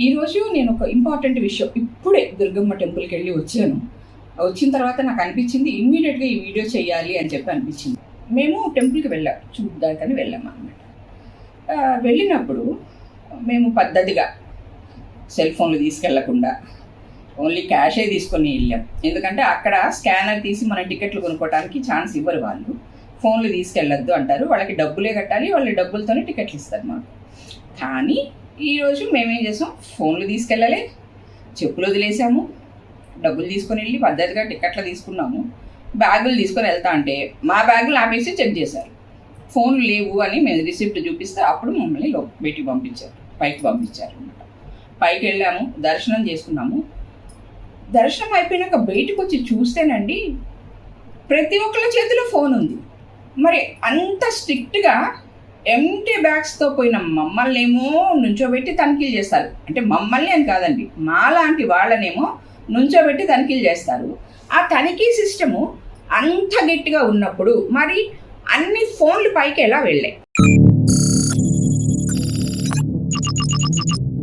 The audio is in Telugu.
ఈరోజు నేను ఒక ఇంపార్టెంట్ విషయం ఇప్పుడే దుర్గమ్మ టెంపుల్కి వెళ్ళి వచ్చాను. వచ్చిన తర్వాత నాకు అనిపించింది ఇమ్మీడియట్గా ఈ వీడియో చేయాలి అని చెప్పి అనిపించింది. మేము టెంపుల్కి వెళ్ళాం, చూద్దాకని వెళ్ళాం అన్నమాట. వెళ్ళినప్పుడు మేము పద్ధతిగా సెల్ ఫోన్లు తీసుకెళ్లకుండా ఓన్లీ క్యాషే తీసుకొని వెళ్ళాం. ఎందుకంటే అక్కడ స్కానర్ తీసి మన టికెట్లు కొనుక్కోవడానికి ఛాన్స్ ఇవ్వరు వాళ్ళు. ఫోన్లు తీసుకెళ్ళొద్దు అంటారు, వాళ్ళకి డబ్బులే కట్టాలి, వాళ్ళ డబ్బులతోనే టికెట్లు ఇస్తారు మాకు. కానీ ఈరోజు మేమేం చేసాం, ఫోన్లు తీసుకెళ్ళలే, చెప్పులు వదిలేసాము, డబ్బులు తీసుకొని వెళ్ళి పద్ధతిగా టికెట్లు తీసుకున్నాము. బ్యాగులు తీసుకొని వెళ్తా అంటే మా బ్యాగులు ఆపేసి చెక్ చేశారు. ఫోన్లు లేవు అని మేము రిసిప్ట్ చూపిస్తే అప్పుడు మమ్మల్ని బయటికి పంపించారు, పైకి పంపించారు అన్నమాట. పైకి వెళ్ళాము, దర్శనం చేసుకున్నాము. దర్శనం అయిపోయినాక బయటకు వచ్చి చూస్తేనండి ప్రతి ఒక్కళ్ళ చేతిలో ఫోన్ ఉంది. మరి అంత స్ట్రిక్ట్గా ఎంటీ బ్యాగ్స్తో పోయిన మమ్మల్ని ఏమో నుంచోబెట్టి తనిఖీలు చేస్తారు. అంటే మమ్మల్ని అని కాదండి, మాలాంటి వాళ్ళనేమో నుంచోబెట్టి తనిఖీలు చేస్తారు. ఆ తనిఖీ సిస్టము అంత గట్టిగా ఉన్నప్పుడు మరి అన్ని ఫోన్లు పైకి ఎలా వెళ్ళాయి?